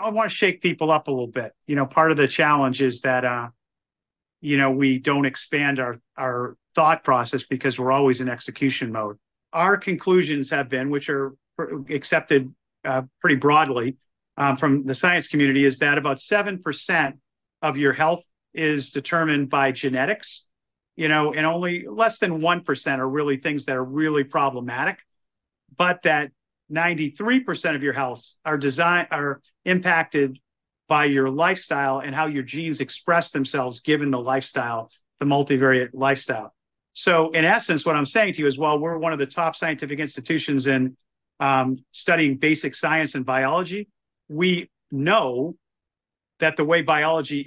I want to shake people up a little bit. Part of the challenge is that, we don't expand our thought process because we're always in execution mode. Our conclusions have been, which are accepted pretty broadly from the science community, is that about 7% of your health is determined by genetics, and only less than 1% are really things that are really problematic, but that 93% of your health are impacted by your lifestyle and how your genes express themselves given the lifestyle, the multivariate lifestyle. So in essence, what I'm saying to you is, while we're one of the top scientific institutions in studying basic science and biology, we know that the way biology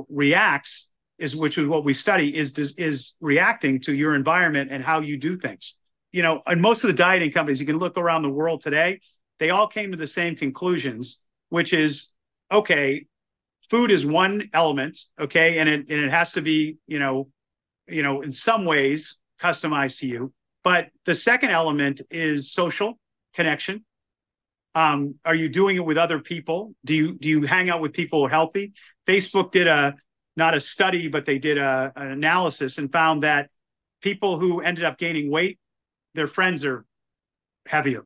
reacts which is what we study, is reacting to your environment and how you do things. And most of the dieting companies, you can look around the world today, they all came to the same conclusions, which is, okay, food is one element, okay, and it has to be, in some ways customized to you. But the second element is social connection. Are you doing it with other people? Do you hang out with people who are healthy? Facebook did not a study, but they did an analysis and found that people who ended up gaining weight, their friends are heavier.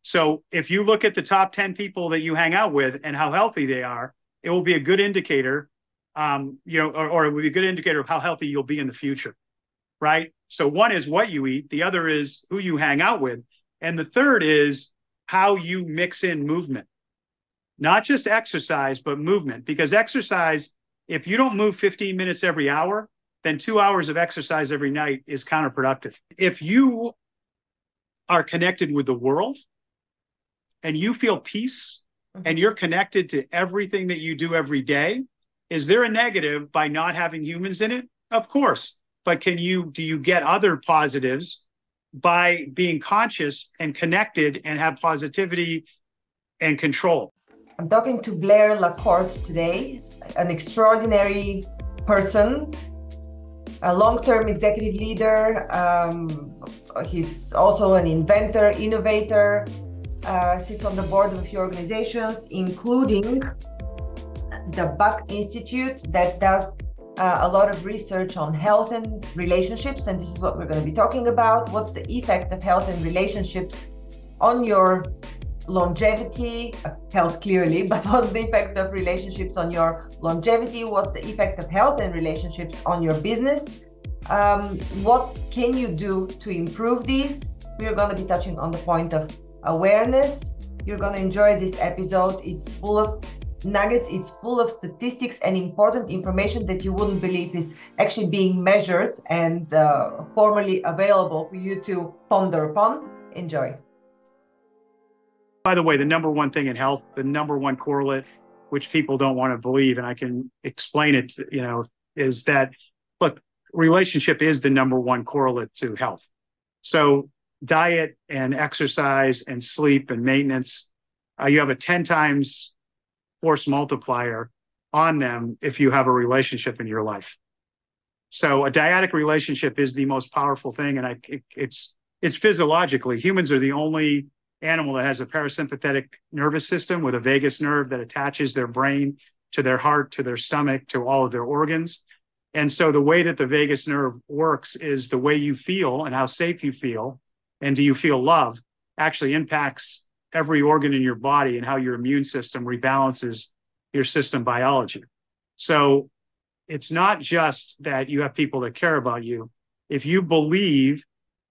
So if you look at the top 10 people that you hang out with and how healthy they are, it will be a good indicator, or it will be a good indicator of how healthy you'll be in the future, right? So one is what you eat, the other is who you hang out with, and the third is how you mix in movement. Not just exercise, but movement. Because exercise, if you don't move 15 minutes every hour, then 2 hours of exercise every night is counterproductive. If you are connected with the world and you feel peace and you're connected to everything that you do every day, is there a negative by not having humans in it? Of course. But do you get other positives by being conscious and connected and have positivity and control? I'm talking to Blair LaCorte today, an extraordinary person, a long-term executive leader. He's also an inventor, innovator, sits on the board of a few organizations, including the Buck Institute that does a lot of research on health and relationships, and this is what we're going to be talking about. What's the effect of health and relationships on your longevity? Health clearly, but what's the effect of relationships on your longevity? What's the effect of health and relationships on your business? What can you do to improve these? We're going to be touching on the point of awareness. You're going to enjoy this episode. It's full of nuggets, it's full of statistics and important information that you wouldn't believe is actually being measured and formally available for you to ponder upon. Enjoy. By the way, the number one thing in health, the number one correlate, which people don't want to believe, and I can explain it, is that, look, relationship is the number one correlate to health. So diet and exercise and sleep and maintenance, you have a 10 times force multiplier on them if you have a relationship in your life. So a dyadic relationship is the most powerful thing, and it's physiologically. Humans are the only animal that has a parasympathetic nervous system with a vagus nerve that attaches their brain to their heart, to their stomach, to all of their organs. And so the way that the vagus nerve works is the way you feel and how safe you feel, and do you feel love, actually impacts every organ in your body and how your immune system rebalances your system biology. So it's not just that you have people that care about you. If you believe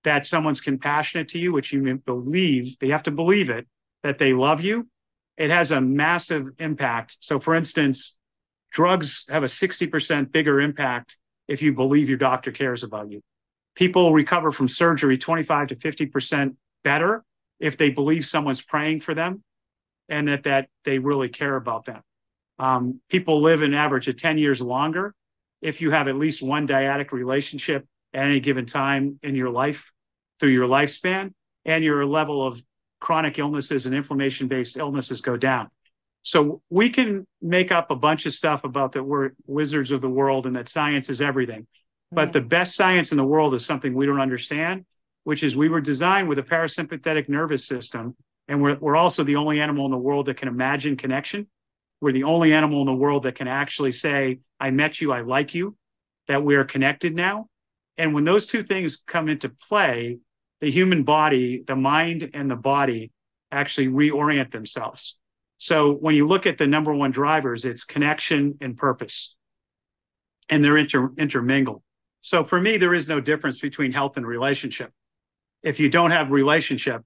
that someone's compassionate to you, which you believe, they have to believe it, that they love you, it has a massive impact. So for instance, drugs have a 60% bigger impact if you believe your doctor cares about you. People recover from surgery 25 to 50% better if they believe someone's praying for them and that they really care about them. People live an average of 10 years longer if you have at least one dyadic relationship at any given time in your life through your lifespan, and your level of chronic illnesses and inflammation-based illnesses go down. So we can make up a bunch of stuff about that we're wizards of the world and that science is everything. But the best science in the world is something we don't understand, which is we were designed with a parasympathetic nervous system And we're also the only animal in the world that can imagine connection. We're the only animal in the world that can actually say, I met you, I like you, that we are connected now. And when those two things come into play, the human body, the mind and the body actually reorient themselves. So when you look at the number one drivers, it's connection and purpose, and they're intermingled. So for me, there is no difference between health and relationship. If you don't have relationship,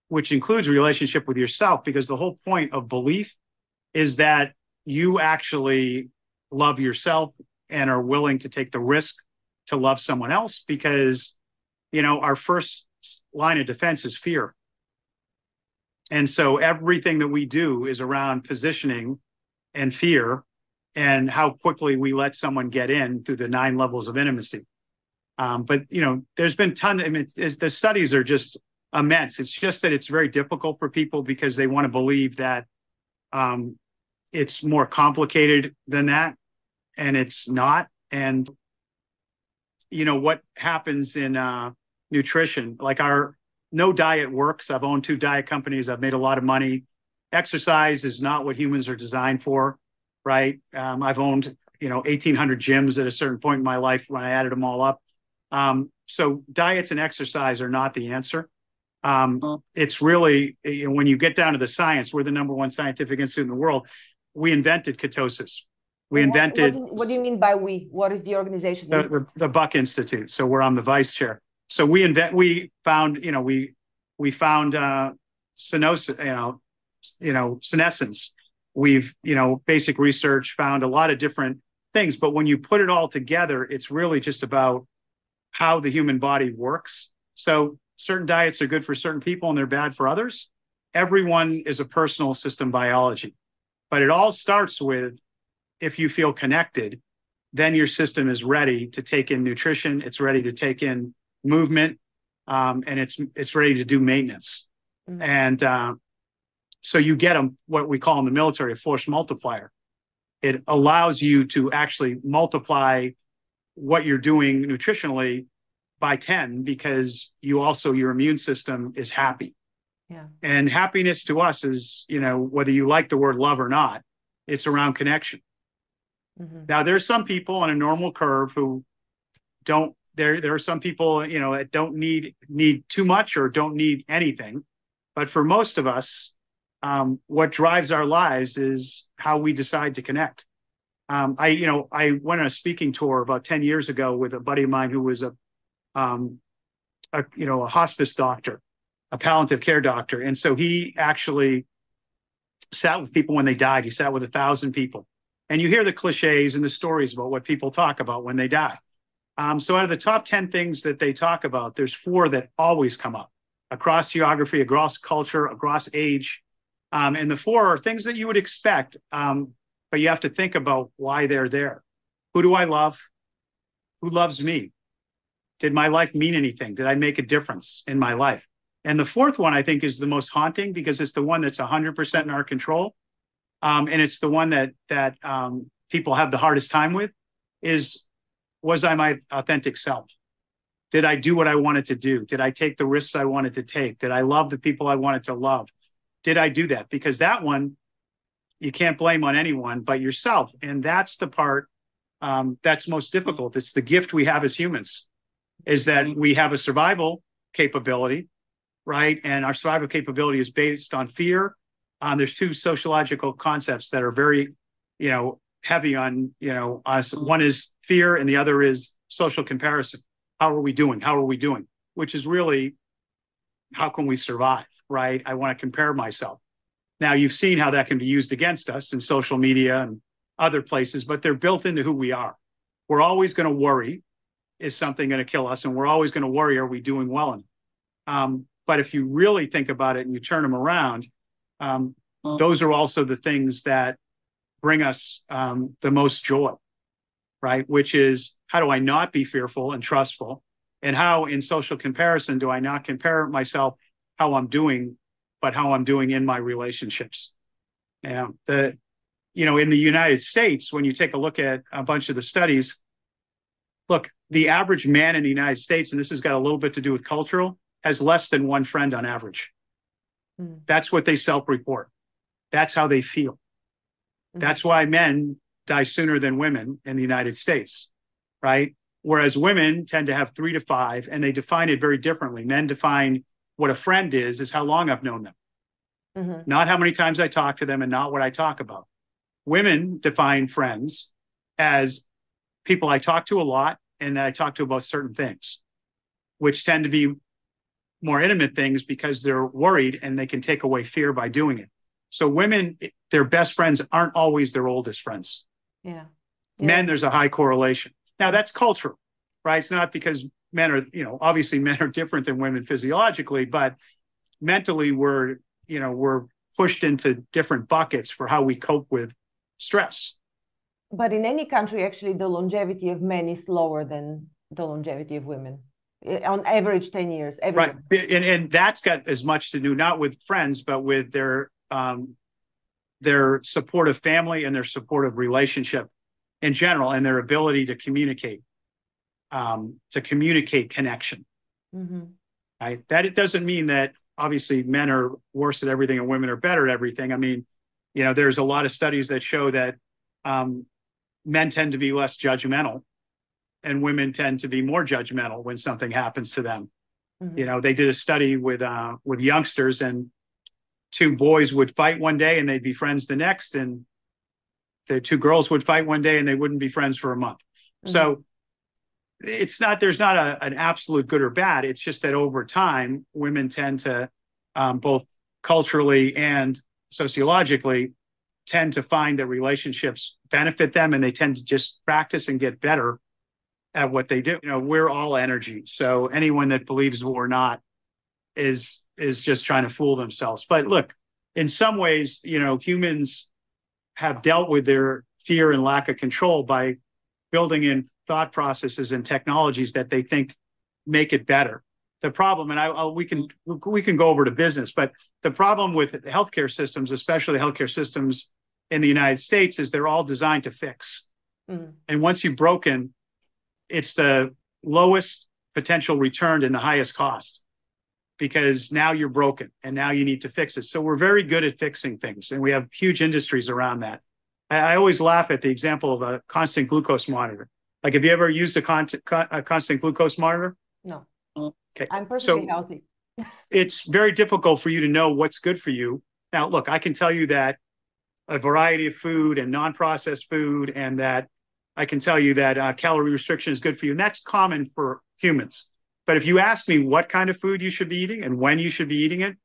which includes relationship with yourself, because the whole point of belief is that you actually love yourself and are willing to take the risk to love someone else, because, our first line of defense is fear. And so everything that we do is around positioning and fear and how quickly we let someone get in through the 9 levels of intimacy. But there's been the studies are just immense. It's just that it's very difficult for people because they want to believe that it's more complicated than that, and it's not. And what happens in nutrition, like no diet works. I've owned 2 diet companies. I've made a lot of money. Exercise is not what humans are designed for, right? I've owned 1,800 gyms at a certain point in my life when I added them all up. So diets and exercise are not the answer. It's really, when you get down to the science, we're the number one scientific institute in the world. We invented ketosis. What do you mean by we? What is the organization? The Buck Institute. So where I'm the vice chair. So we found senescence. We've, basic research found a lot of different things, but when you put it all together, it's really just about how the human body works. So certain diets are good for certain people and they're bad for others. Everyone is a personal system biology, but it all starts with, if you feel connected, then your system is ready to take in nutrition. It's ready to take in movement, and it's ready to do maintenance. Mm-hmm. And so you get what we call in the military a force multiplier. It allows you to actually multiply what you're doing nutritionally by 10, because your immune system is happy. Yeah. And happiness to us is, whether you like the word love or not, it's around connection. Mm-hmm. Now, there's some people on a normal curve who don't. There are some people, that don't need too much or don't need anything. But for most of us, what drives our lives is how we decide to connect. I went on a speaking tour about 10 years ago with a buddy of mine who was a hospice doctor, a palliative care doctor. And so he actually sat with people when they died. He sat with 1,000 people. And you hear the cliches and the stories about what people talk about when they die. So out of the top 10 things that they talk about, there's 4 that always come up across geography, across culture, across age. And the 4 are things that you would expect, but you have to think about why they're there. Who do I love? Who loves me? Did my life mean anything? Did I make a difference in my life? And the 4th one, I think, is the most haunting, because it's the one that's 100% in our control. And it's the one that people have the hardest time with, was I my authentic self? Did I do what I wanted to do? Did I take the risks I wanted to take? Did I love the people I wanted to love? Did I do that? Because that one, you can't blame on anyone but yourself. And that's the part that's most difficult. It's the gift we have as humans, is that we have a survival capability, right? And our survival capability is based on fear. There's 2 sociological concepts that are very, heavy on, us. One is fear and the other is social comparison. How are we doing? How are we doing? Which is really, how can we survive, right? I want to compare myself. Now, you've seen how that can be used against us in social media and other places, but they're built into who we are. We're always going to worry, is something going to kill us? And we're always going to worry, are we doing well in it? But if you really think about it and you turn them around, those are also the things that bring us the most joy, right? Which is, how do I not be fearful and trustful? And how, in social comparison, do I not compare myself how I'm doing, but how I'm doing in my relationships? In the United States, when you take a look at a bunch of the studies, look, the average man in the United States, and this has got a little bit to do with cultural, has less than 1 friend on average. That's what they self-report. That's how they feel. That's why men die sooner than women in the United States, right? Whereas women tend to have 3 to 5, and they define it very differently. Men define what a friend is how long I've known them, not how many times I talk to them and not what I talk about. Women define friends as people I talk to a lot and I talk to about certain things, which tend to be more intimate things because they're worried and they can take away fear by doing it. So women, their best friends aren't always their oldest friends. Yeah. Men, there's a high correlation. Now that's cultural, right? It's not because men are, obviously men are different than women physiologically, but mentally we're pushed into different buckets for how we cope with stress. But in any country, actually, the longevity of men is lower than the longevity of women. On average, 10 years. Right. And that's got as much to do, not with friends, but with their supportive family and their supportive relationship in general, and their ability to communicate connection. Right. That it doesn't mean that obviously men are worse at everything and women are better at everything. I mean, there's a lot of studies that show that men tend to be less judgmental and women tend to be more judgmental when something happens to them. They did a study with youngsters, and 2 boys would fight one day and they'd be friends the next, and the 2 girls would fight one day and they wouldn't be friends for a month. So there's not an absolute good or bad. It's just that over time, women tend to, both culturally and sociologically, tend to find that relationships benefit them, and they tend to just practice and get better at what they do. We're all energy. So anyone that believes we're not is just trying to fool themselves. But look, in some ways, humans have dealt with their fear and lack of control by building in thought processes and technologies that they think make it better. The problem, and we can go over to business, but the problem with healthcare systems, especially healthcare systems in the United States, is they're all designed to fix. And once you've broken, it's the lowest potential return and the highest cost, because now you're broken and now you need to fix it. So we're very good at fixing things, and we have huge industries around that. I always laugh at the example of a constant glucose monitor. Like, have you ever used a constant glucose monitor? No. Okay. I'm perfectly healthy. It's very difficult for you to know what's good for you. Now, look, I can tell you that a variety of food and non-processed food, and that I can tell you that calorie restriction is good for you. And that's common for humans. But if you ask me what kind of food you should be eating and when you should be eating it,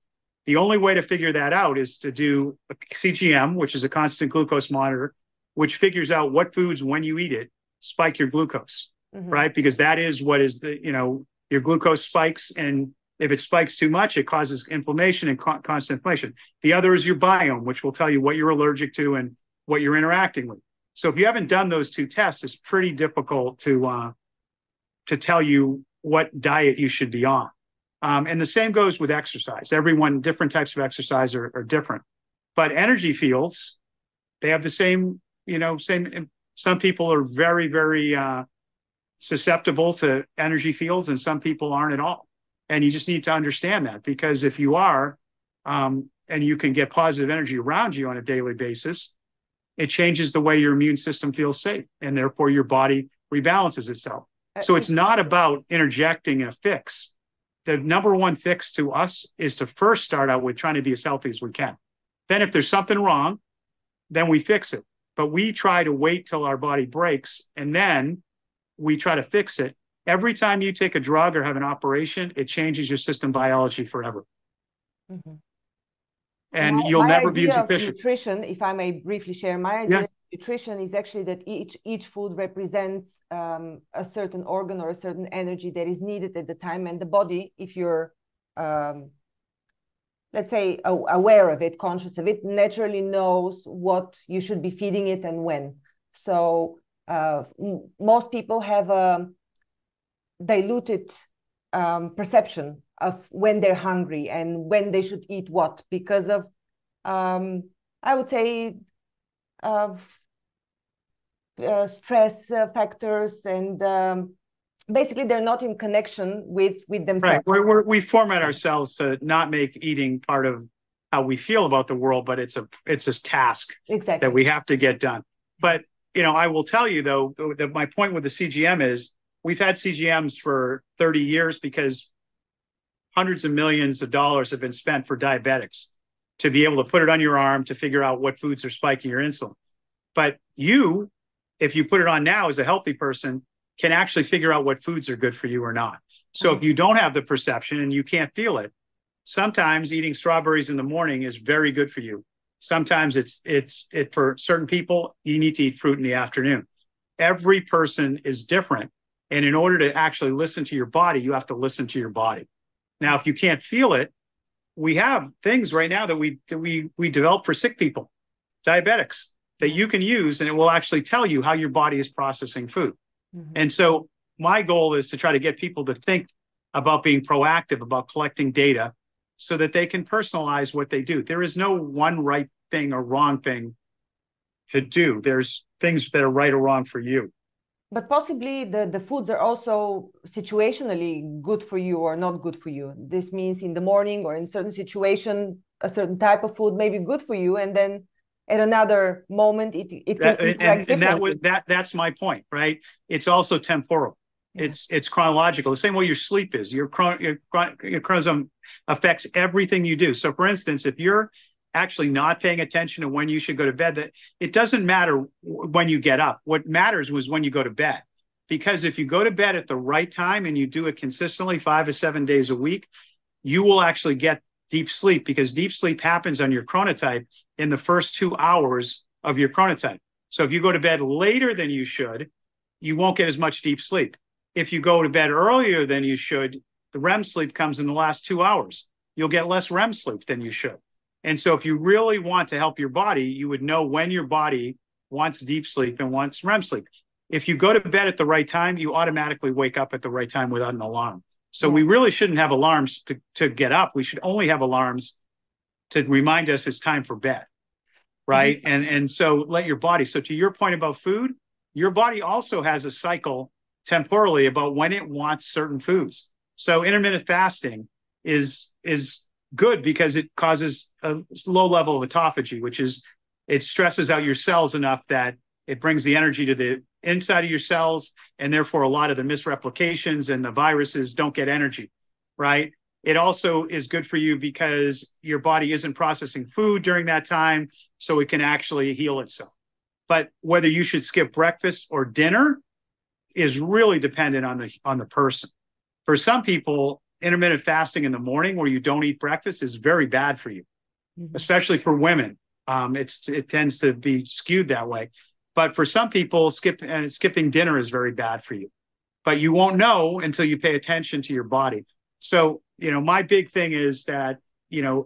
the only way to figure that out is to do a CGM, which is a constant glucose monitor, which figures out what foods, when you eat it, spike your glucose, right? Because that is what is your glucose spikes, and if it spikes too much, it causes inflammation and constant inflammation. The other is your biome, which will tell you what you're allergic to and what you're interacting with. So if you haven't done those 2 tests, it's pretty difficult to tell you what diet you should be on. And the same goes with exercise. Different types of exercise are different. But energy fields, they have the same. Some people are very, very susceptible to energy fields, and some people aren't at all. And you just need to understand that, because if you are, and you can get positive energy around you on a daily basis, it changes the way your immune system feels safe, and therefore your body rebalances itself. So it's not about interjecting a fix. The number one fix to us is to first start out with trying to be as healthy as we can. Then if there's something wrong, then we fix it. But we try to wait till our body breaks, and then we try to fix it. Every time you take a drug or have an operation, it changes your system biology forever. And you'll never be as efficient. Nutrition, if I may briefly share, my idea of nutrition is actually that each food represents a certain organ or a certain energy that is needed at the time, and the body, if you're let's say aware of it, conscious of it, naturally knows what you should be feeding it and when. So most people have a diluted perception of when they're hungry and when they should eat what, because of I would say stress factors, and basically they're not in connection with themselves. Right. We format ourselves to not make eating part of how we feel about the world, but it's a task Exactly. that we have to get done. But, I will tell you, though, that my point with the CGM is we've had CGMs for 30 years because hundreds of millions of dollars have been spent for diabetics to be able to put it on your arm to figure out what foods are spiking your insulin. But if you put it on now as a healthy person, can actually figure out what foods are good for you or not. So if you don't have the perception and you can't feel it, sometimes eating strawberries in the morning is very good for you. Sometimes it's for certain people, you need to eat fruit in the afternoon. Every person is different. And in order to actually listen to your body, you have to listen to your body. Now, if you can't feel it, we have things right now that we develop for sick people, diabetics, that you can use, and it will actually tell you how your body is processing food. Mm-hmm. And so my goal is to try to get people to think about being proactive, about collecting data, so that they can personalize what they do. There is no one right thing or wrong thing to do. There's things that are right or wrong for you. But possibly the foods are also situationally good for you or not good for you. This means in the morning or in certain situation, a certain type of food may be good for you, and then at another moment it can interact differently. That's my point, right? It's also temporal. Yeah. It's chronological. The same way your sleep is. Your chronosome affects everything you do. So, for instance, if you're actually not paying attention to when you should go to bed, that it doesn't matter when you get up. What matters was when you go to bed. Because if you go to bed at the right time and you do it consistently 5 to 7 days a week, you will actually get deep sleep, because deep sleep happens on your chronotype in the first 2 hours of your chronotype. So if you go to bed later than you should, you won't get as much deep sleep. If you go to bed earlier than you should, the REM sleep comes in the last 2 hours. You'll get less REM sleep than you should. And so if you really want to help your body, you would know when your body wants deep sleep and wants REM sleep. If you go to bed at the right time, you automatically wake up at the right time without an alarm. So we really shouldn't have alarms to get up. We should only have alarms to remind us it's time for bed, right? Mm-hmm. And so let your body. So to your point about food, your body also has a cycle temporally about when it wants certain foods. So intermittent fasting is good because it causes a low level of autophagy, which is it stresses out your cells enough that it brings the energy to the inside of your cells, and therefore a lot of the misreplications and the viruses don't get energy, right? It also is good for you because your body isn't processing food during that time, so it can actually heal itself. But whether you should skip breakfast or dinner is really dependent on the person. For some people, intermittent fasting in the morning where you don't eat breakfast is very bad for you, especially for women. It tends to be skewed that way. But for some people, skipping dinner is very bad for you. But you won't know until you pay attention to your body. So, my big thing is that,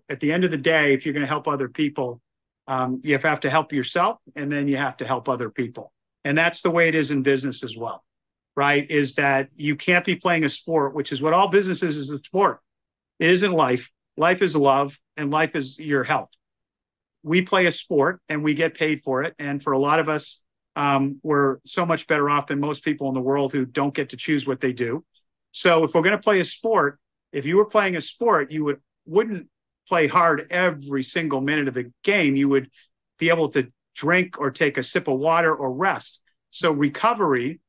at the end of the day, if you're going to help other people, you have to help yourself, and then you have to help other people. And that's the way it is in business as well, right? Is that you can't be playing a sport, which is what all business is a sport. It isn't life. Life is love, and life is your health. We play a sport and we get paid for it. And for a lot of us, we're so much better off than most people in the world who don't get to choose what they do. So if we're going to play a sport, if you were playing a sport, you wouldn't play hard every single minute of the game. You would be able to drink or take a sip of water or rest. So recovery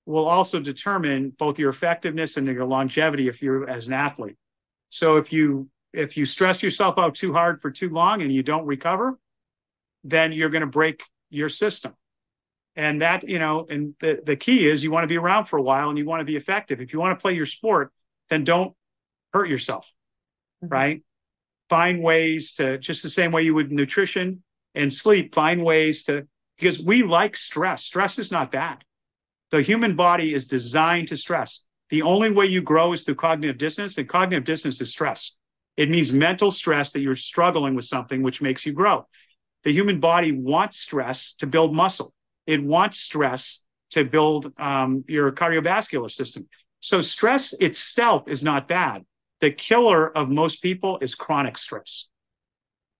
will also determine both your effectiveness and your longevity if you're as an athlete. So if you stress yourself out too hard for too long and you don't recover, then you're going to break your system. And that, and the key is you want to be around for a while and you want to be effective. If you want to play your sport, then don't hurt yourself, right? Find ways to, just the same way you would nutrition and sleep, find ways to, because we like stress. Stress is not bad. The human body is designed to stress. The only way you grow is through cognitive dissonance, and cognitive dissonance is stress. It means mental stress that you're struggling with something which makes you grow. The human body wants stress to build muscle. It wants stress to build your cardiovascular system. So stress itself is not bad. The killer of most people is chronic stress.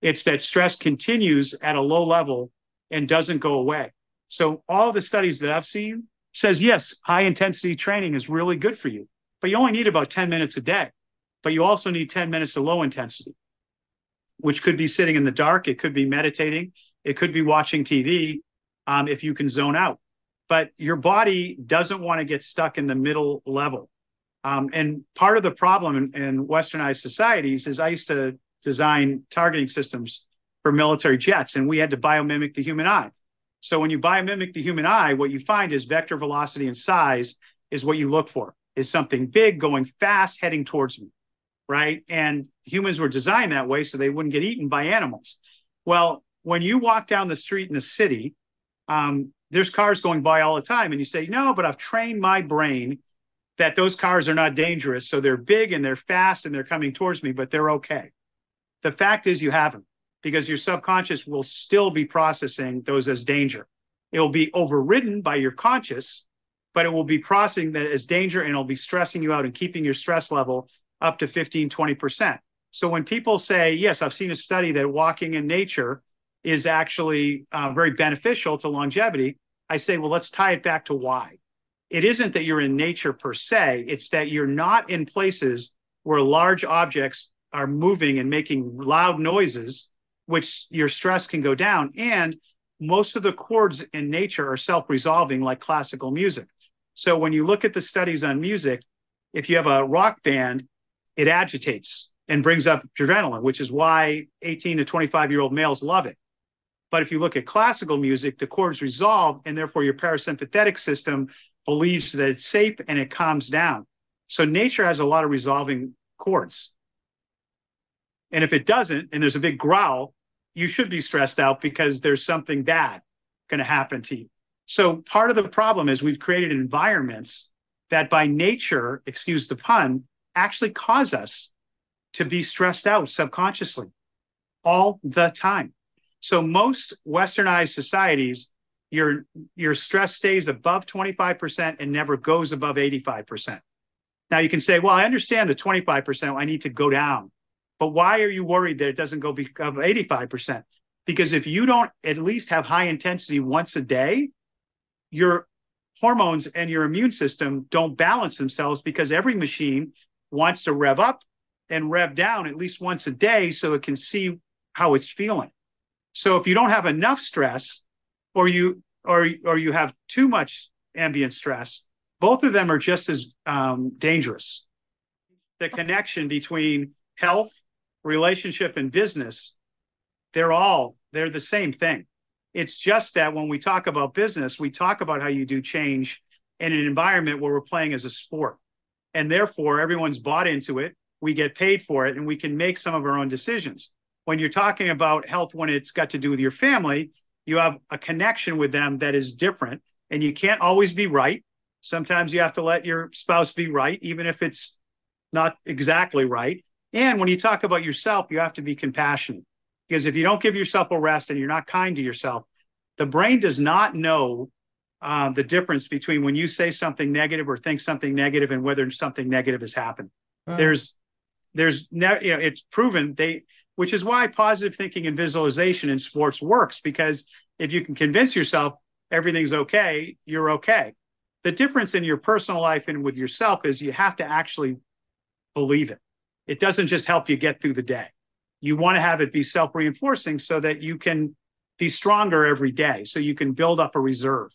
It's that stress continues at a low level and doesn't go away. So all the studies that I've seen says, yes, high intensity training is really good for you, but you only need about 10 minutes a day. But you also need 10 minutes of low intensity. which could be sitting in the dark. It could be meditating. It could be watching TV, if you can zone out. But your body doesn't want to get stuck in the middle level. And part of the problem in westernized societies is I used to design targeting systems for military jets, and we had to biomimic the human eye. So when you biomimic the human eye, what you find is vector velocity and size is what you look for, is something big going fast heading towards me, right? And humans were designed that way so they wouldn't get eaten by animals. Well, when you walk down the street in a city, there's cars going by all the time, and you say, no, but I've trained my brain that those cars are not dangerous. So they're big and they're fast and they're coming towards me, but they're okay. The fact is you haven't, because your subconscious will still be processing those as danger. It will be overridden by your conscious, but it will be processing that as danger, and it'll be stressing you out and keeping your stress level up to 15, 20%. So when people say, yes, I've seen a study that walking in nature is actually very beneficial to longevity, I say, well, let's tie it back to why. It isn't that you're in nature per se, it's that you're not in places where large objects are moving and making loud noises, which your stress can go down. And most of the chords in nature are self-resolving, like classical music. So when you look at the studies on music, if you have a rock band, it agitates and brings up adrenaline, which is why 18 to 25-year-old males love it. But if you look at classical music, the chords resolve, and therefore your parasympathetic system believes that it's safe and it calms down. So nature has a lot of resolving chords. And if it doesn't, and there's a big growl, you should be stressed out because there's something bad going to happen to you. So part of the problem is we've created environments that by nature, excuse the pun, actually cause us to be stressed out subconsciously all the time. So most westernized societies, your stress stays above 25% and never goes above 85%. Now you can say, well, I understand the 25%, I need to go down. But why are you worried that it doesn't go above 85%? Because if you don't at least have high intensity once a day, your hormones and your immune system don't balance themselves, because every machine wants to rev up and rev down at least once a day so it can see how it's feeling. So if you don't have enough stress, or you have too much ambient stress, both of them are just as dangerous. The connection between health, relationship, and business, they're the same thing. It's just that when we talk about business, we talk about how you do change in an environment where we're playing as a sport. And therefore, everyone's bought into it. We get paid for it, and we can make some of our own decisions. When you're talking about health, when it's got to do with your family, you have a connection with them that is different, and you can't always be right. Sometimes you have to let your spouse be right, even if it's not exactly right. And when you talk about yourself, you have to be compassionate, because if you don't give yourself a rest and you're not kind to yourself, the brain does not know the difference between when you say something negative or think something negative and whether something negative has happened. It's proven which is why positive thinking and visualization in sports works, because if you can convince yourself everything's okay, you're okay. The difference in your personal life and with yourself is you have to actually believe it. It doesn't just help you get through the day. You want to have it be self-reinforcing so that you can be stronger every day, so you can build up a reserve,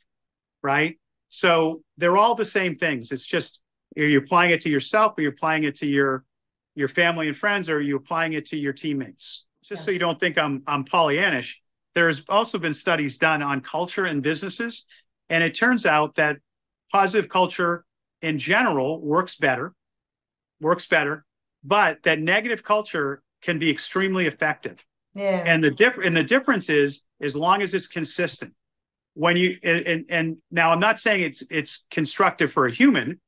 right? So they're all the same things. It's just you're applying it to yourself, or you're applying it to your family and friends, or are you applying it to your teammates? Just so you don't think I'm Pollyannish, there's also been studies done on culture and businesses, and it turns out that positive culture in general works better, but that negative culture can be extremely effective. Yeah. And the difference is, as long as it's consistent. When you and now I'm not saying it's constructive for a human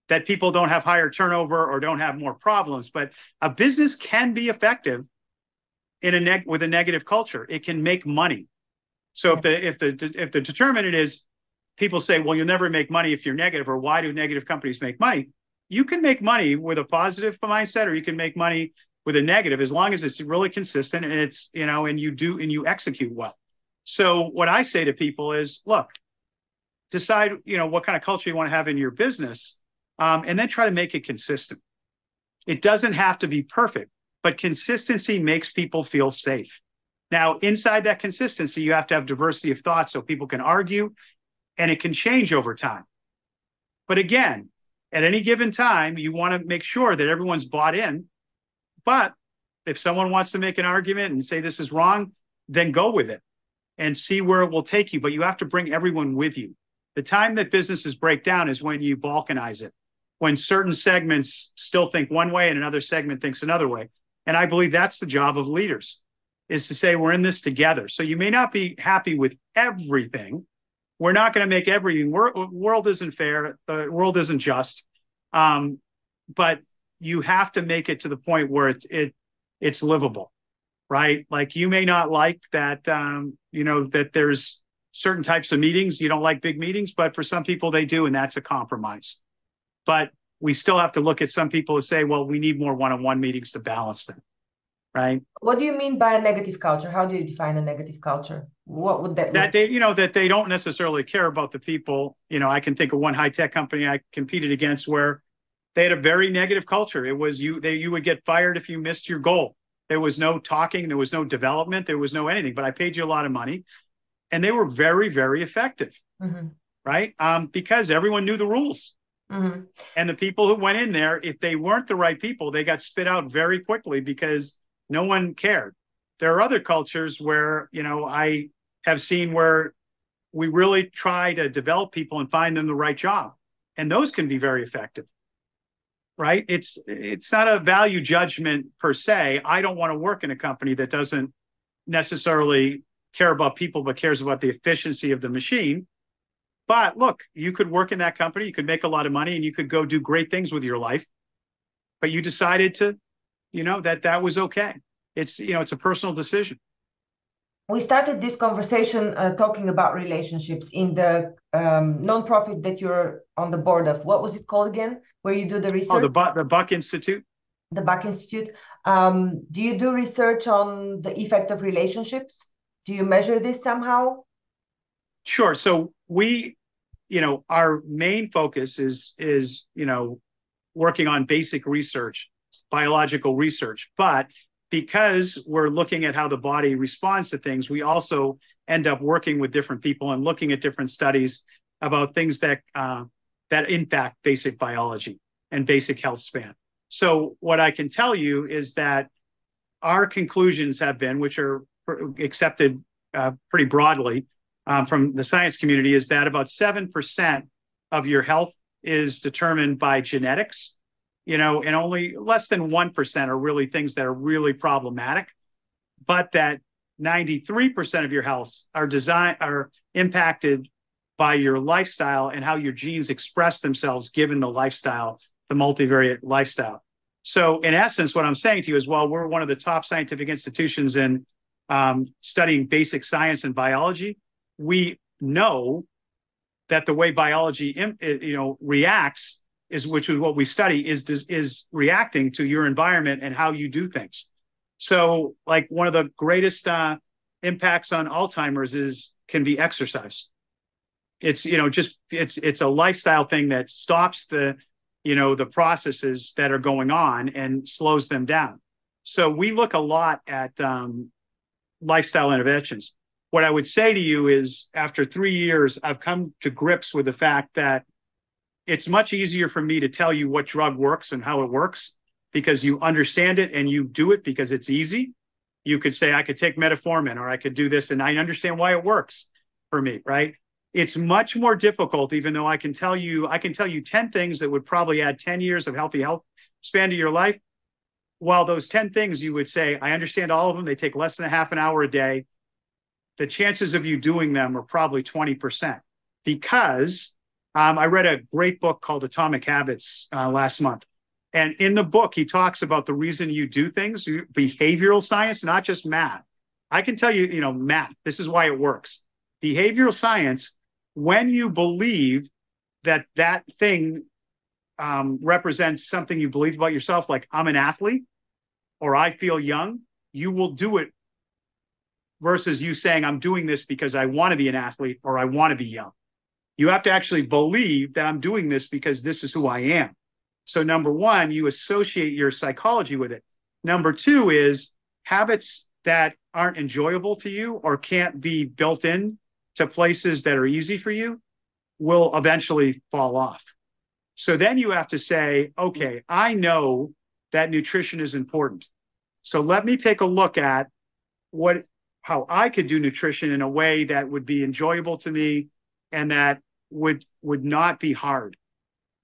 that people don't have higher turnover or don't have more problems, but a business can be effective with a negative culture. It can make money. So if the determinant is, people say, well, you'll never make money if you're negative, or why do negative companies make money? You can make money with a positive mindset, or you can make money with a negative, as long as it's really consistent and it's, and you execute well. So what I say to people is, look, decide, what kind of culture you want to have in your business, and then try to make it consistent. It doesn't have to be perfect, but consistency makes people feel safe. Now, inside that consistency, you have to have diversity of thought so people can argue, and it can change over time. But again, at any given time, you want to make sure that everyone's bought in. But if someone wants to make an argument and say this is wrong, then go with it and see where it will take you. But you have to bring everyone with you. The time that businesses break down is when you balkanize it, when certain segments still think one way and another segment thinks another way. And I believe that's the job of leaders, is to say we're in this together. So you may not be happy with everything. We're not going to make everything. The world isn't fair. The world isn't just. But you have to make it to the point where it's livable, right? Like you may not like that, that there's certain types of meetings. You don't like big meetings, but for some people they do, and that's a compromise. But we still have to look at some people who say, well, we need more one-on-one meetings to balance them, right? What do you mean by a negative culture? How do you define a negative culture? What would that look? That they don't necessarily care about the people. I can think of one high-tech company I competed against where they had a very negative culture. It was you would get fired if you missed your goal. There was no talking, there was no development, there was no anything, but I paid you a lot of money. And they were very, very effective, right? Because everyone knew the rules. And the people who went in there, if they weren't the right people, they got spit out very quickly because no one cared. There are other cultures where, I have seen where we really try to develop people and find them the right job. And those can be very effective, right? It's not a value judgment per se. I don't want to work in a company that doesn't necessarily care about people, but cares about the efficiency of the machine. But look, you could work in that company, you could make a lot of money, and you could go do great things with your life. But you decided to, that was okay. It's a personal decision. We started this conversation talking about relationships in the nonprofit that you're on the board of. What was it called again? Where you do the research? Oh, the Buck Institute. The Buck Institute. Do you do research on the effect of relationships? Do you measure this somehow? Sure. So we, our main focus is working on basic research, biological research. But because we're looking at how the body responds to things, we also end up working with different people and looking at different studies about things that impact basic biology and basic health span. So what I can tell you is that our conclusions have been, which are accepted pretty broadly from the science community, is that about 7% of your health is determined by genetics, and only less than 1% are really things that are really problematic, but that 93% of your health are impacted by your lifestyle and how your genes express themselves given the lifestyle, the multivariate lifestyle. So in essence, what I'm saying to you is, well, we're one of the top scientific institutions in studying basic science and biology. We know that the way biology reacts which is what we study, is reacting to your environment and how you do things. So like one of the greatest impacts on Alzheimer's can be exercise. It's it's a lifestyle thing that stops the processes that are going on and slows them down. So we look a lot at lifestyle interventions. What I would say to you is, after 3 years, I've come to grips with the fact that it's much easier for me to tell you what drug works and how it works because you understand it and you do it because it's easy. You could say, I could take metformin or I could do this and I understand why it works for me, right? It's much more difficult, even though I can tell you 10 things that would probably add 10 years of healthy health span to your life. While those 10 things you would say, I understand all of them, they take less than a half an hour a day. The chances of you doing them are probably 20% because I read a great book called Atomic Habits last month. And in the book, he talks about the reason you do things, behavioral science, not just math. I can tell you, math, this is why it works. Behavioral science, when you believe that thing represents something you believe about yourself, like I'm an athlete or I feel young, you will do it versus you saying, I'm doing this because I want to be an athlete or I want to be young. You have to actually believe that I'm doing this because this is who I am. So number one, you associate your psychology with it. Number two is habits that aren't enjoyable to you or can't be built in to places that are easy for you will eventually fall off. So then you have to say, okay, I know that nutrition is important. So let me take a look at how I could do nutrition in a way that would be enjoyable to me and that would not be hard.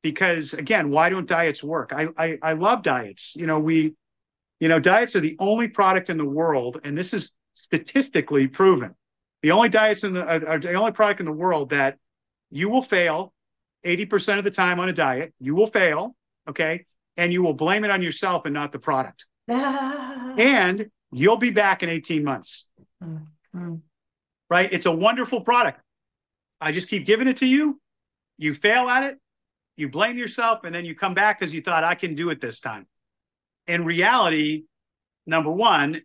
Because again, why don't diets work? I love diets. Diets are the only product in the world, and this is statistically proven. The only diets are the only product in the world that you will fail 80% of the time on a diet. You will fail, okay? And you will blame it on yourself and not the product. And you'll be back in 18 months. Right? It's a wonderful product. I just keep giving it to you. You fail at it. You blame yourself, and then you come back because you thought, I can do it this time. In reality, number one,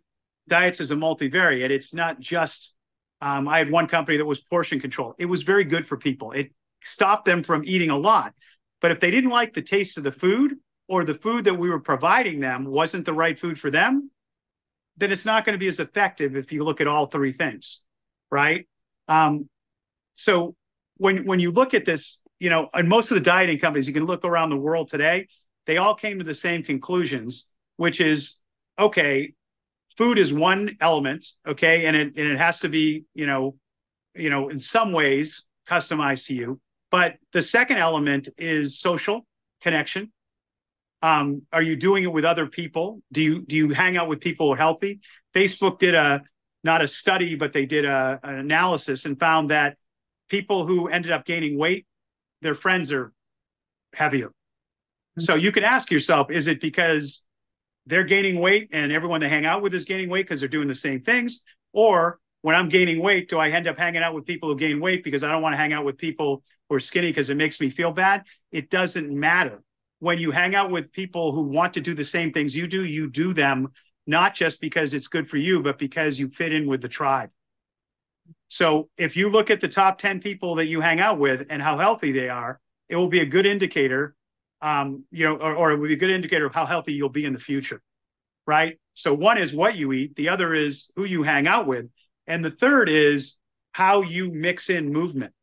diets is a multivariate. It's not just, I had one company that was portion control. It was very good for people. It stopped them from eating a lot. But if they didn't like the taste of the food, or the food that we were providing them wasn't the right food for them, then it's not going to be as effective if you look at all three things, right? So when you look at this, and most of the dieting companies, you can look around the world today, they all came to the same conclusions, which is, okay, food is one element, okay, and it has to be, in some ways customized to you. But the second element is social connection. Are you doing it with other people? Do you hang out with people who are healthy? Facebook did not a study, but they did an analysis and found that people who ended up gaining weight, their friends are heavier. So you can ask yourself, is it because they're gaining weight and everyone they hang out with is gaining weight because they're doing the same things? Or when I'm gaining weight, do I end up hanging out with people who gain weight because I don't want to hang out with people who are skinny because it makes me feel bad? It doesn't matter. When you hang out with people who want to do the same things you do them not just because it's good for you, but because you fit in with the tribe. So if you look at the top 10 people that you hang out with and how healthy they are, it will be a good indicator, or it will be a good indicator of how healthy you'll be in the future, right? So one is what you eat. The other is who you hang out with. And the third is how you mix in movement,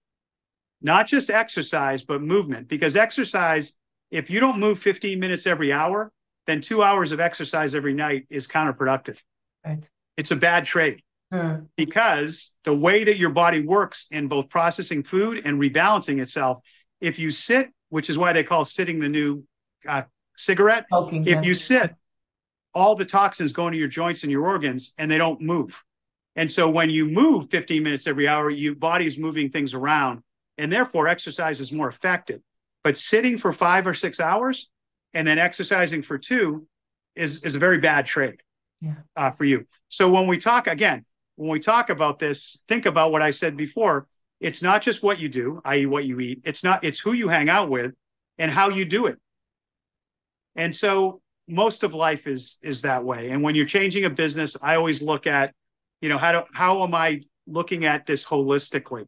not just exercise, but movement. Because exercise, if you don't move 15 minutes every hour, then 2 hours of exercise every night is counterproductive. Right. It's a bad trade. Because the way that your body works in both processing food and rebalancing itself, if you sit, which is why they call sitting the new cigarette, if you sit, all the toxins go into your joints and your organs and they don't move. And so when you move 15 minutes every hour, your body is moving things around, and therefore exercise is more effective. But sitting for 5 or 6 hours and then exercising for 2 is a very bad trade for you. So when we talk about this, think about what I said before. It's not just what you do, i.e. what you eat. It's who you hang out with and how you do it. And so most of life is that way. And when you're changing a business, I always look at, how am I looking at this holistically?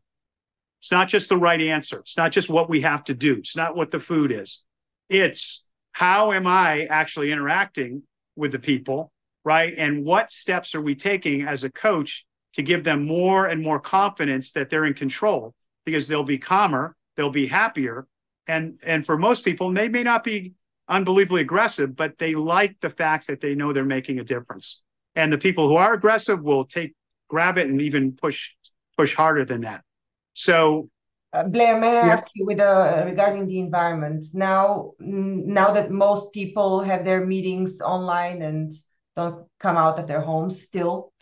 It's not just the right answer. It's not just what we have to do. It's not what the food is. It's how am I actually interacting with the people, right? And what steps are we taking as a coach to give them more and more confidence that they're in control, because they'll be calmer, they'll be happier. And for most people, they may not be unbelievably aggressive, but they like the fact that they know they're making a difference. And the people who are aggressive will grab it and even push harder than that. So, Blair, may I ask you regarding the environment? Now that most people have their meetings online and don't come out of their homes still,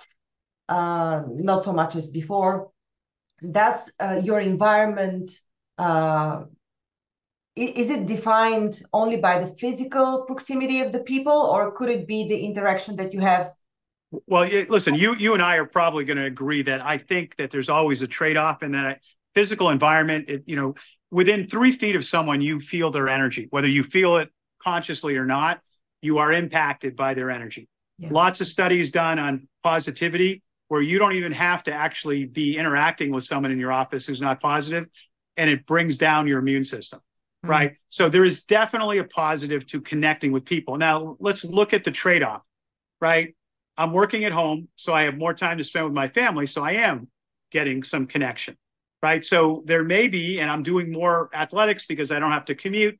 not so much as before, does your environment, is it defined only by the physical proximity of the people, or could it be the interaction that you have? Well, listen, you and I are probably going to agree that I think that there's always a trade-off, and that physical environment, within 3 feet of someone, you feel their energy. Whether you feel it consciously or not, you are impacted by their energy. Yeah. Lots of studies done on positivity where you don't even have to actually be interacting with someone in your office who's not positive, and it brings down your immune system, right? So there is definitely a positive to connecting with people. Now, let's look at the trade-off. right? I'm working at home, so I have more time to spend with my family. So I am getting some connection, right? So there may be, and I'm doing more athletics because I don't have to commute.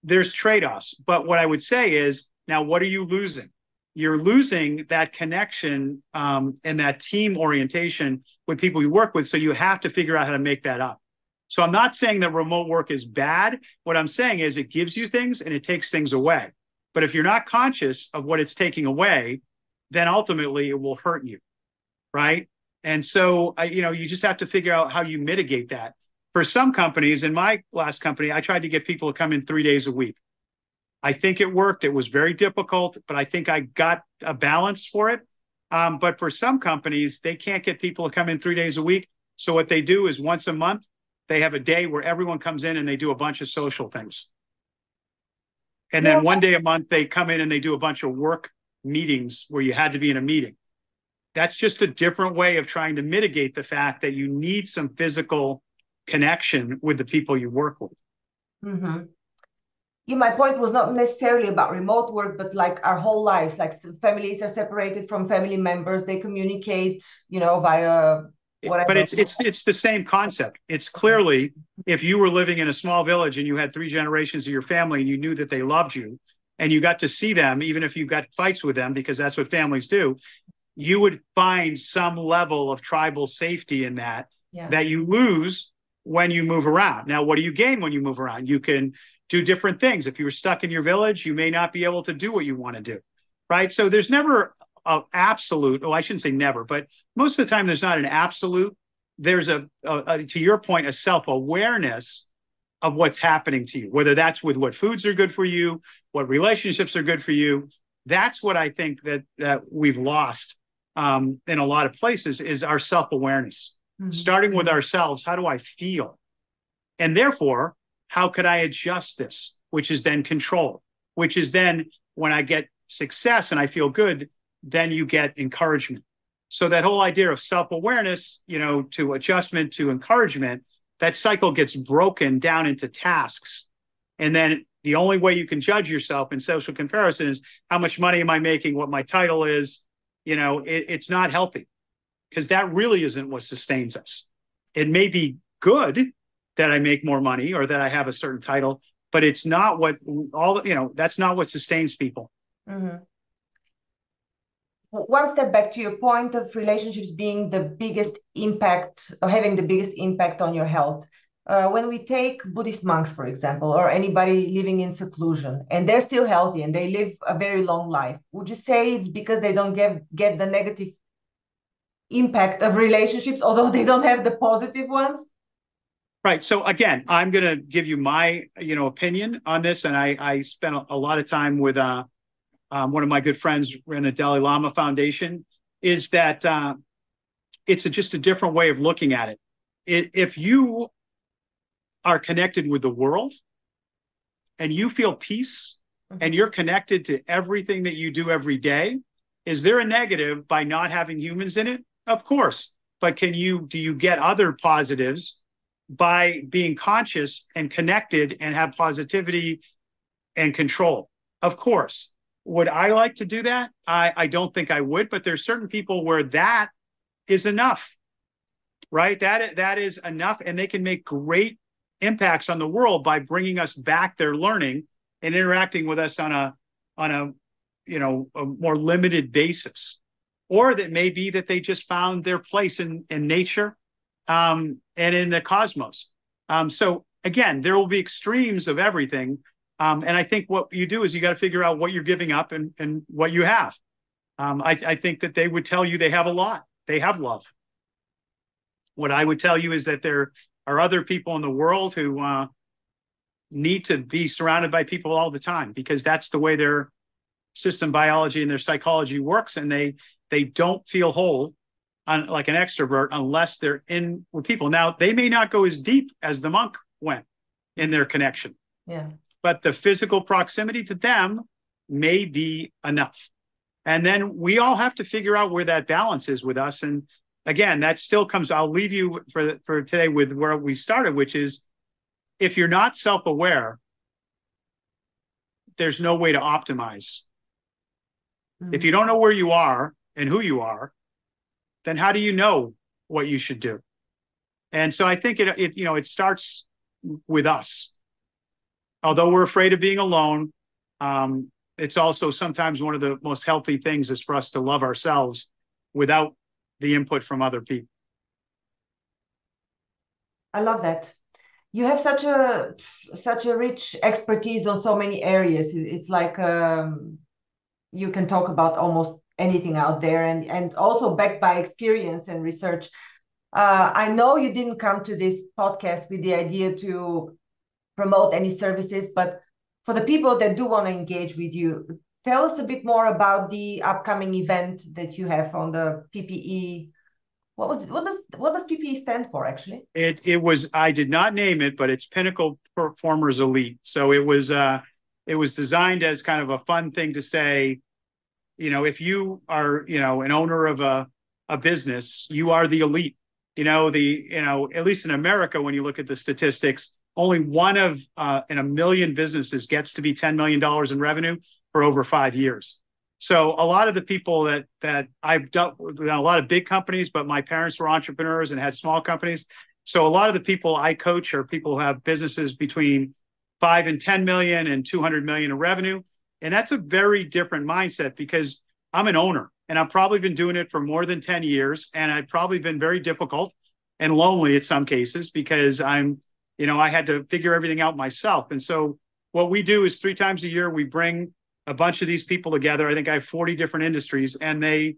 There's trade-offs. But what I would say is, now what are you losing? You're losing that connection and that team orientation with people you work with. So you have to figure out how to make that up. So I'm not saying that remote work is bad. What I'm saying is it gives you things and it takes things away. But if you're not conscious of what it's taking away, then ultimately it will hurt you, right? And so, you just have to figure out how you mitigate that. For some companies, in my last company, I tried to get people to come in 3 days a week. I think it worked. It was very difficult, but I think I got a balance for it. But for some companies, they can't get people to come in 3 days a week. So what they do is once a month, they have a day where everyone comes in and they do a bunch of social things. And then one day a month, they come in and they do a bunch of work meetings where you had to be in a meeting. That's just a different way of trying to mitigate the fact that you need some physical connection with the people you work with. Mm-hmm. Yeah, my point was not necessarily about remote work, but like our whole lives, like families are separated from family members. They communicate, via whatever. But it's the same concept. It's clearly, if you were living in a small village and you had 3 generations of your family and you knew that they loved you and you got to see them, even if you got fights with them, because that's what families do, you would find some level of tribal safety in that you lose when you move around. Now, what do you gain when you move around? You can do different things. If you were stuck in your village, you may not be able to do what you want to do, right? So there's never an absolute, I shouldn't say never, but most of the time there's not an absolute. There's to your point, a self-awareness of what's happening to you, whether that's with what foods are good for you, what relationships are good for you. That's what I think that we've lost in a lot of places is our self-awareness. Mm-hmm. Starting with ourselves, how do I feel? And therefore, how could I adjust this? Which is then control, which is then when I get success and I feel good, then you get encouragement. So that whole idea of self-awareness, to adjustment, to encouragement, that cycle gets broken down into tasks. And then the only way you can judge yourself in social comparison is how much money am I making, what my title is. It's not healthy because that really isn't what sustains us. It may be good that I make more money or that I have a certain title, but it's not what that's not what sustains people. Mm-hmm. One step back to your point of relationships being the biggest impact or having the biggest impact on your health. When we take Buddhist monks, for example, or anybody living in seclusion, and they're still healthy and they live a very long life, would you say it's because they don't get the negative impact of relationships, although they don't have the positive ones? Right. So again, I'm going to give you my, opinion on this. And I spent a lot of time with one of my good friends in the Dalai Lama Foundation, is that it's just a different way of looking at it. If you are connected with the world and you feel peace and you're connected to everything that you do every day, is there a negative by not having humans in it? Of course. But do you get other positives by being conscious and connected and have positivity and control? Of course. Would I like to do that? I don't think I would, but there's certain people where that is enough, right? That is enough, and they can make great impacts on the world by bringing us back their learning and interacting with us on a more limited basis. Or that may be that they just found their place in nature and in the cosmos. So again, there will be extremes of everything. And I think what you do is you got to figure out what you're giving up and what you have. I think that they would tell you they have a lot. They have love. What I would tell you is that there are other people in the world who need to be surrounded by people all the time because that's the way their system biology and their psychology works. And they don't feel whole like an extrovert unless they're in with people. Now, they may not go as deep as the monk went in their connection. Yeah. But the physical proximity to them may be enough. And then we all have to figure out where that balance is with us. And again, that still comes, I'll leave you for today with where we started, which is if you're not self-aware, there's no way to optimize. If you don't know where you are and who you are, then how do you know what you should do? And so I think it starts with us. Although we're afraid of being alone, it's also sometimes one of the most healthy things is for us to love ourselves without the input from other people. I love that. You have such a rich expertise on so many areas. It's like you can talk about almost anything out there, and also backed by experience and research. I know you didn't come to this podcast with the idea to promote any services, but for the people that do want to engage with you, tell us a bit more about the upcoming event that you have on the PPE. What does PPE stand for, actually? I did not name it, but it's Pinnacle Performers Elite. So it was designed as kind of a fun thing to say, if you are, an owner of a business, you are the elite. At least in America, when you look at the statistics, only one in a million businesses gets to be $10 million in revenue for over 5 years. So a lot of the people that I've dealt with, a lot of big companies, but my parents were entrepreneurs and had small companies. So a lot of the people I coach are people who have businesses between 5 and 10 million and 200 million in revenue. And that's a very different mindset because I'm an owner and I've probably been doing it for more than 10 years. And I've probably been very difficult and lonely in some cases because I had to figure everything out myself. And so what we do is 3 times a year, we bring a bunch of these people together. I think I have 40 different industries, and they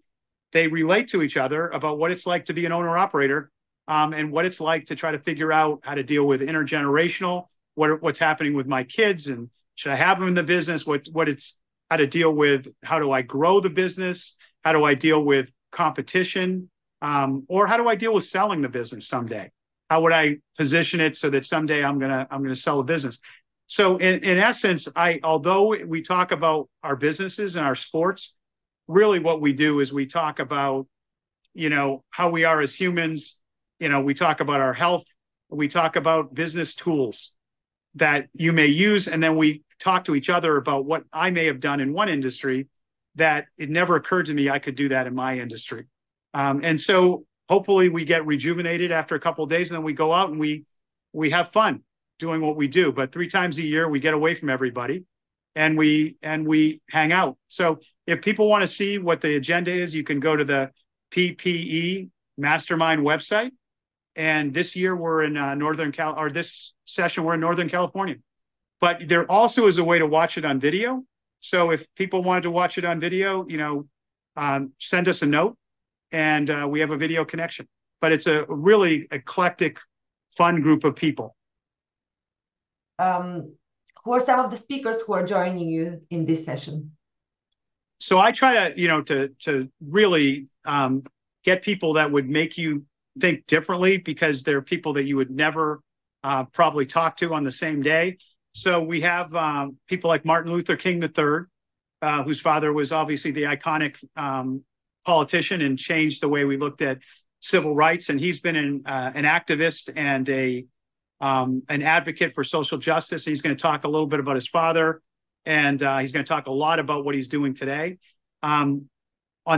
relate to each other about what it's like to be an owner operator, and what it's like to try to figure out how to deal with intergenerational, what's happening with my kids, and should I have them in the business? How to deal with, how do I grow the business? How do I deal with competition? Or how do I deal with selling the business someday? How would I position it so that someday I'm gonna sell a business? So in essence, although we talk about our businesses and our sports, really what we do is we talk about, how we are as humans. We talk about our health. We talk about business tools that you may use. And then we talk to each other about what I may have done in one industry that it never occurred to me I could do that in my industry. And so hopefully we get rejuvenated after a couple of days, and then we go out and we have fun doing what we do. But 3 times a year, we get away from everybody and we hang out. So if people want to see what the agenda is, you can go to the PPE Mastermind website. And this year we're in this session, we're in Northern California. But there also is a way to watch it on video. So if people wanted to watch it on video, send us a note and we have a video connection. But it's a really eclectic, fun group of people. Who are some of the speakers who are joining you in this session? So I try to really get people that would make you think differently, because they're people that you would never probably talk to on the same day. So we have people like Martin Luther King III, whose father was obviously the iconic politician and changed the way we looked at civil rights. And he's been an activist and an advocate for social justice. He's going to talk a little bit about his father, and he's going to talk a lot about what he's doing today. On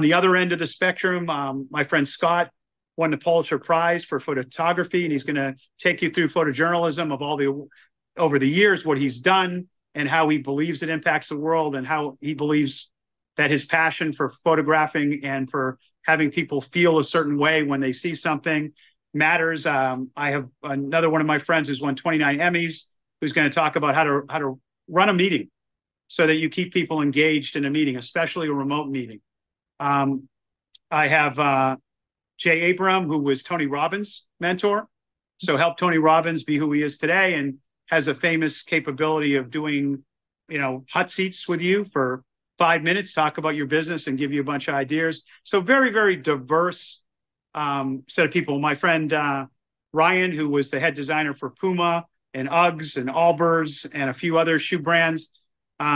the other end of the spectrum, my friend Scott won the Pulitzer Prize for photography, and he's going to take you through photojournalism of over the years, what he's done and how he believes it impacts the world, and how he believes that his passion for photographing and for having people feel a certain way when they see something matters. I have another one of my friends who's won 29 Emmys, who's going to talk about how to run a meeting so that you keep people engaged in a meeting, especially a remote meeting. I have Jay Abraham, who was Tony Robbins' mentor, so helped Tony Robbins be who he is today, and has a famous capability of doing, hot seats with you for 5 minutes, talk about your business and give you a bunch of ideas. So very, very diverse set of people. My friend Ryan, who was the head designer for Puma and Uggs and Allbirds and a few other shoe brands,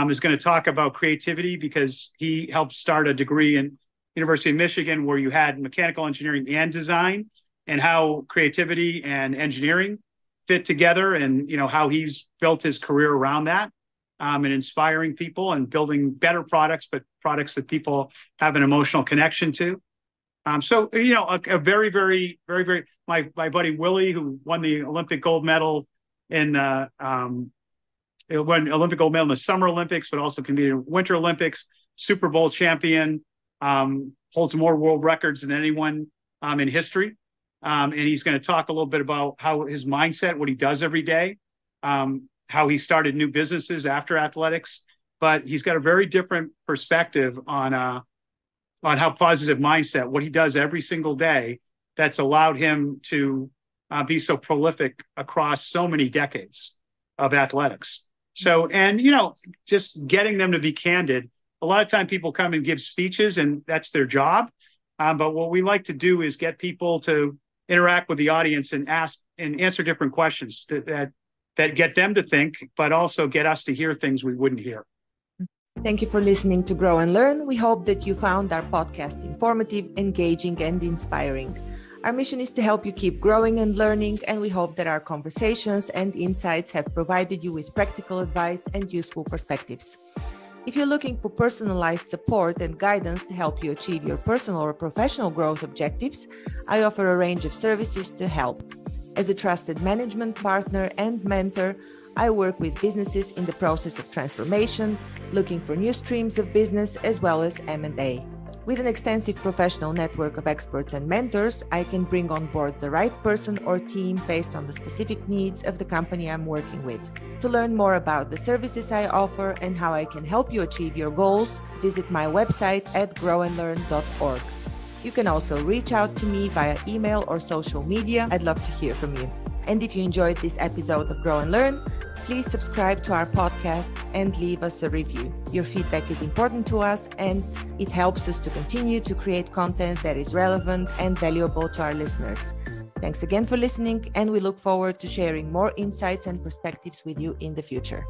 is going to talk about creativity, because he helped start a degree in University of Michigan where you had mechanical engineering and design, and how creativity and engineering fit together, and how he's built his career around that. and inspiring people and building better products, but products that people have an emotional connection to. So, you know, a very, very, very, very, my buddy Willie, who won the Olympic gold medal in, won Olympic gold medal in the Summer Olympics, but also competed in Winter Olympics, Super Bowl champion, holds more world records than anyone in history. And he's going to talk a little bit about how his mindset, what he does every day, how he started new businesses after athletics. But he's got a very different perspective on how positive mindset, what he does every single day, that's allowed him to be so prolific across so many decades of athletics. So, and, you know, just getting them to be candid. A lot of time people come and give speeches and that's their job. But what we like to do is get people to interact with the audience and ask and answer different questions that get them to think, but also get us to hear things we wouldn't hear. Thank you for listening to Grow and Learn. We hope that you found our podcast informative, engaging, and inspiring. Our mission is to help you keep growing and learning, and we hope that our conversations and insights have provided you with practical advice and useful perspectives. If you're looking for personalized support and guidance to help you achieve your personal or professional growth objectives, I offer a range of services to help. As a trusted management partner and mentor, I work with businesses in the process of transformation, looking for new streams of business as well as M&A. With an extensive professional network of experts and mentors, I can bring on board the right person or team based on the specific needs of the company I'm working with. To learn more about the services I offer and how I can help you achieve your goals, visit my website at GrowNLearn.org. You can also reach out to me via email or social media. I'd love to hear from you. And if you enjoyed this episode of Grow and Learn, please subscribe to our podcast and leave us a review. Your feedback is important to us and it helps us to continue to create content that is relevant and valuable to our listeners. Thanks again for listening, and we look forward to sharing more insights and perspectives with you in the future.